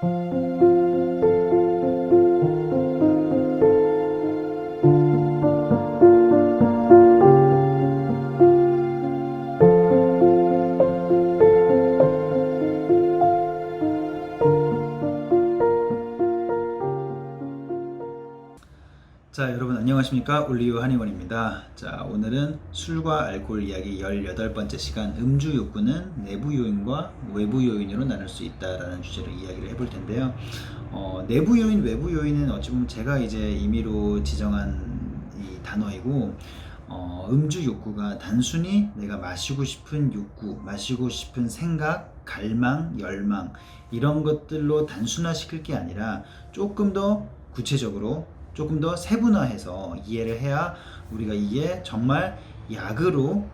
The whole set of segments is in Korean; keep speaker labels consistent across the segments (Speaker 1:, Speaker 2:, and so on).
Speaker 1: 자, 여러분 안녕하십니까? 올리오 한의원입니다. 자, 오늘은 술과 알코올 이야기 18번째 시간, 음주 욕구는 내부 요인과 외부 요인으로 나눌 수 있다라는 주제로 이야기를 해볼 텐데요. 내부 요인, 외부 요인은 어찌 보면 제가 이제 임의로 지정한 이 단어이고, 음주 욕구가 단순히 내가 마시고 싶은 욕구, 마시고 싶은 생각, 갈망, 열망 이런 것들로 단순화시킬 게 아니라 조금 더 구체적으로 조금 더 세분화해서 이해를 해야 우리가 이게 정말 약으로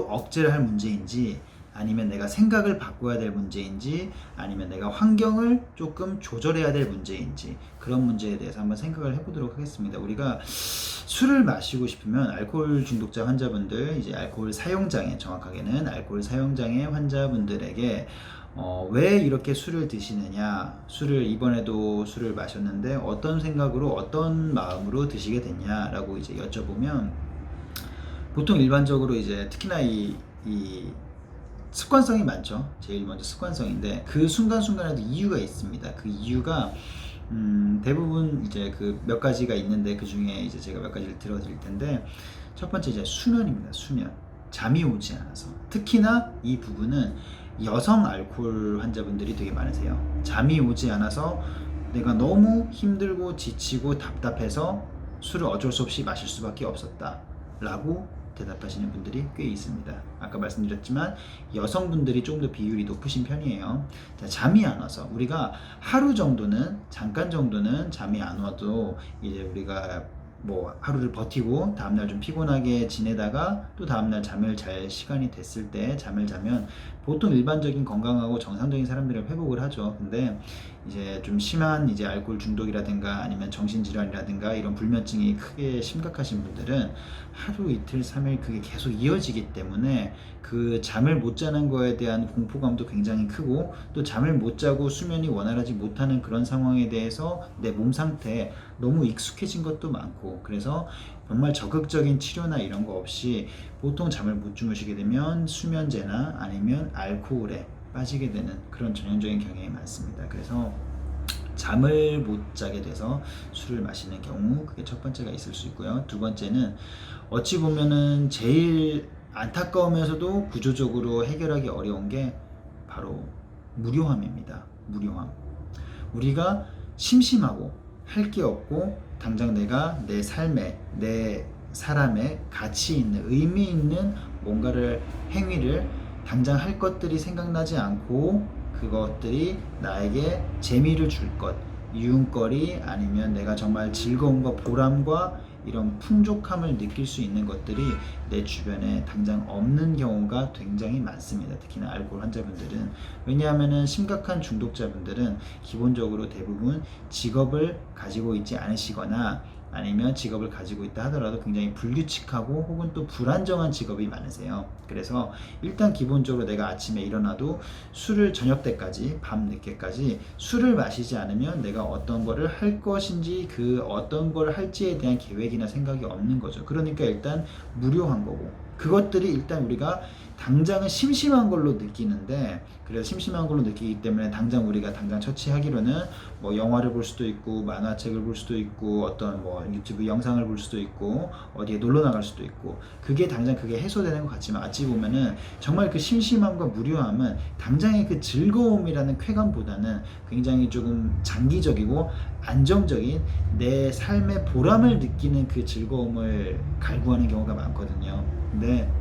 Speaker 1: 억제를 할 문제인지, 아니면 내가 생각을 바꿔야 될 문제인지, 아니면 내가 환경을 조금 조절해야 될 문제인지, 그런 문제에 대해서 한번 생각을 해보도록 하겠습니다. 우리가 술을 마시고 싶으면 알코올 중독자 환자분들, 이제 알코올 사용장애, 정확하게는 알코올 사용장애 환자분들에게 왜 이렇게 술을 드시느냐, 이번에도 술을 마셨는데 어떤 생각으로 어떤 마음으로 드시게 됐냐라고 이제 여쭤보면, 보통 일반적으로 이제 특히나 이 습관성이 많죠. 제일 먼저 습관성인데, 그 순간순간에도 이유가 있습니다. 그 이유가 대부분 이제 그 몇 가지가 있는데, 그 중에 이제 제가 몇 가지를 들어드릴 텐데, 첫 번째 이제 수면입니다. 수면. 잠이 오지 않아서. 특히나 이 부분은 여성 알코올 환자분들이 되게 많으세요. 잠이 오지 않아서 내가 너무 힘들고 지치고 답답해서 술을 어쩔 수 없이 마실 수밖에 없었다 라고 대답하시는 분들이 꽤 있습니다. 아까 말씀드렸지만 여성분들이 좀 더 비율이 높으신 편이에요. 자, 잠이 안 와서 우리가 하루 정도는, 잠깐 정도는 잠이 안 와도 이제 우리가 뭐 하루를 버티고 다음날 좀 피곤하게 지내다가 또 다음날 잠을 잘 시간이 됐을 때 잠을 자면 보통 일반적인 건강하고 정상적인 사람들은 회복을 하죠. 근데 이제 좀 심한 이제 알코올 중독이라든가 아니면 정신질환이라든가 이런 불면증이 크게 심각하신 분들은 하루 이틀 3일 그게 계속 이어지기 때문에 그 잠을 못 자는 거에 대한 공포감도 굉장히 크고, 또 잠을 못 자고 수면이 원활하지 못하는 그런 상황에 대해서 내 몸 상태에 너무 익숙해진 것도 많고, 그래서 정말 적극적인 치료나 이런 거 없이 보통 잠을 못 주무시게 되면 수면제나 아니면 알코올에 빠지게 되는 그런 전형적인 경향이 많습니다. 그래서 잠을 못 자게 돼서 술을 마시는 경우, 그게 첫 번째가 있을 수 있고요. 두 번째는 어찌 보면은 제일 안타까우면서도 구조적으로 해결하기 어려운 게 바로 무료함입니다. 무료함. 우리가 심심하고 할 게 없고 당장 내가 내 삶에, 내 사람의 가치 있는, 의미 있는 뭔가를, 행위를 당장 할 것들이 생각나지 않고, 그것들이 나에게 재미를 줄 것, 유흥거리, 아니면 내가 정말 즐거움과 보람과 이런 풍족함을 느낄 수 있는 것들이 내 주변에 당장 없는 경우가 굉장히 많습니다. 특히나 알코올 환자분들은. 왜냐하면 심각한 중독자분들은 기본적으로 대부분 직업을 가지고 있지 않으시거나, 아니면 직업을 가지고 있다 하더라도 굉장히 불규칙하고 혹은 또 불안정한 직업이 많으세요. 그래서 일단 기본적으로 내가 아침에 일어나도 술을 저녁 때까지, 밤 늦게까지 술을 마시지 않으면 내가 어떤 거를 할 것인지, 그 어떤 걸 할지에 대한 계획이나 생각이 없는 거죠. 그러니까 일단 무료한 거고, 그것들이 일단 우리가 당장은 심심한 걸로 느끼는데, 그래서 심심한 걸로 느끼기 때문에 당장 우리가 당장 처치하기로는 뭐 영화를 볼 수도 있고, 만화책을 볼 수도 있고, 어떤 뭐 유튜브 영상을 볼 수도 있고, 어디에 놀러 나갈 수도 있고, 그게 당장 그게 해소되는 것 같지만, 어찌 보면은 정말 그 심심함과 무료함은 당장의 그 즐거움이라는 쾌감보다는 굉장히 조금 장기적이고 안정적인 내 삶의 보람을 느끼는 그 즐거움을 갈구하는 경우가 많거든요. 근데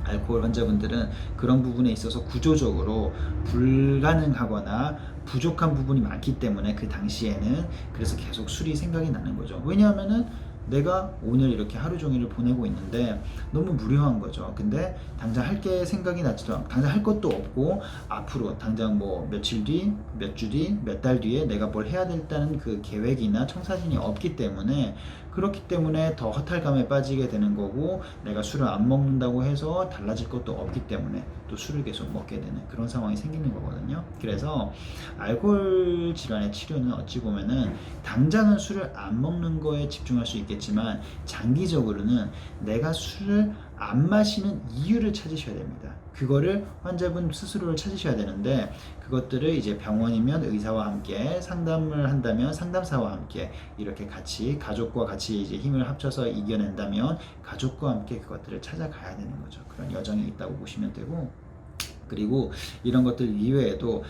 Speaker 1: 알코올 환자분들은 그런 부분에 있어서 구조적으로 불가능하거나 부족한 부분이 많기 때문에 그 당시에는, 그래서 계속 술이 생각이 나는 거죠. 왜냐하면은 내가 오늘 이렇게 하루 종일을 보내고 있는데 너무 무료한 거죠. 근데 당장 할 게 생각이 나지도 않고 당장 할 것도 없고 앞으로 당장 뭐 며칠 뒤, 몇 주 뒤, 몇 달 뒤에 내가 뭘 해야 된다는 그 계획이나 청사진이 없기 때문에 그렇기 때문에 더 허탈감에 빠지게 되는 거고 내가 술을 안 먹는다고 해서 달라질 것도 없기 때문에 또 술을 계속 먹게 되는 그런 상황이 생기는 거거든요. 그래서 알코올 질환의 치료는 어찌 보면은 당장은 술을 안 먹는 거에 집중할 수 있겠지만 장기적으로는 내가 술을 안 마시는 이유를 찾으셔야 됩니다. 그거를 환자분 스스로를 찾으셔야 되는데 그것들을 이제 병원이면 의사와 함께 상담을 한다면 상담사와 함께 이렇게 같이 가족과 같이 이제 힘을 합쳐서 이겨낸다면 가족과 함께 그것들을 찾아가야 되는 거죠. 그런 여정이 있다고 보시면 되고 그리고 이런 것들 이외에도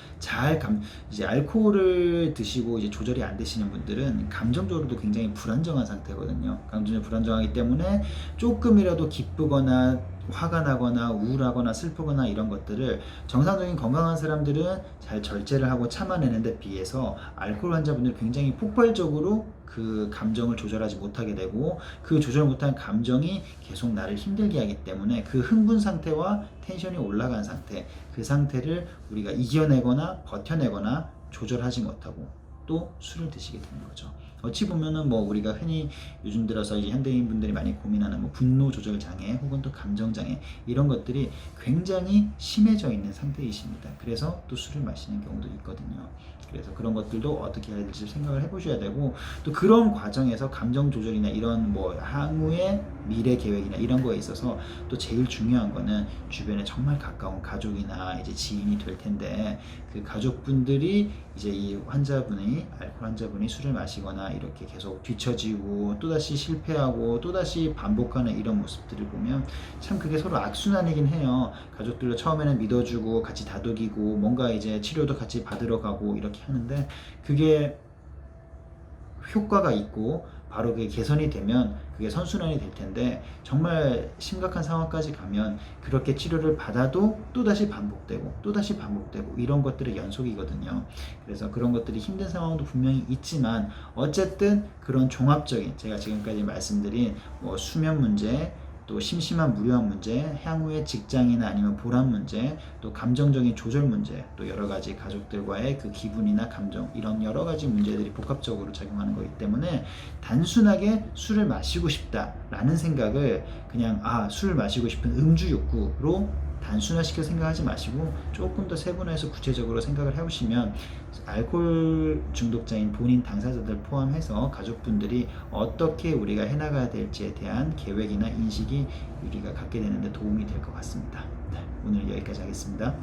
Speaker 1: 이제 알코올을 드시고 이제 조절이 안 되시는 분들은 감정적으로도 굉장히 불안정한 상태거든요. 감정이 불안정하기 때문에 조금이라도 기쁘거나 화가 나거나 우울하거나 슬프거나 이런 것들을 정상적인 건강한 사람들은 잘 절제를 하고 참아내는 데 비해서 알코올 환자분들 굉장히 폭발적으로 그 감정을 조절하지 못하게 되고 그 조절 못한 감정이 계속 나를 힘들게 하기 때문에 그 흥분 상태와 텐션이 올라간 상태 그 상태를 우리가 이겨내거나 버텨내거나 조절하지 못하고 또 술을 드시게 되는 거죠. 어찌 보면은 뭐 우리가 흔히 요즘 들어서 이제 현대인 분들이 많이 고민하는 뭐 분노 조절 장애 혹은 또 감정 장애 이런 것들이 굉장히 심해져 있는 상태이십니다. 그래서 또 술을 마시는 경우도 있거든요. 그래서 그런 것들도 어떻게 해야 될지 생각을 해보셔야 되고 또 그런 과정에서 감정 조절이나 이런 뭐 향후의 미래 계획이나 이런 거에 있어서 또 제일 중요한 거는 주변에 정말 가까운 가족이나 이제 지인이 될 텐데 그 가족분들이 이제 이 환자분이 알코올 환자분이 술을 마시거나 이렇게 계속 뒤처지고 또다시 실패하고 또다시 반복하는 이런 모습들을 보면 참 그게 서로 악순환이긴 해요. 가족들도 처음에는 믿어주고 같이 다독이고 뭔가 이제 치료도 같이 받으러 가고 이렇게 하는데 그게 효과가 있고 바로 그게 개선이 되면 그게 선순환이 될 텐데 정말 심각한 상황까지 가면 그렇게 치료를 받아도 또다시 반복되고 또다시 반복되고 이런 것들의 연속이거든요. 그래서 그런 것들이 힘든 상황도 분명히 있지만 어쨌든 그런 종합적인 제가 지금까지 말씀드린 뭐 수면 문제 또 심심한 무료한 문제, 향후의 직장이나 아니면 보람 문제, 또 감정적인 조절 문제, 또 여러 가지 가족들과의 그 기분이나 감정 이런 여러 가지 문제들이 복합적으로 작용하는 거기 때문에 단순하게 술을 마시고 싶다라는 생각을 그냥 술을 마시고 싶은 음주 욕구로 단순화시켜 생각하지 마시고 조금 더 세분화해서 구체적으로 생각을 해보시면 알코올 중독자인 본인 당사자들 포함해서 가족분들이 어떻게 우리가 해나가야 될지에 대한 계획이나 인식이 우리가 갖게 되는데 도움이 될 것 같습니다. 네, 오늘 여기까지 하겠습니다.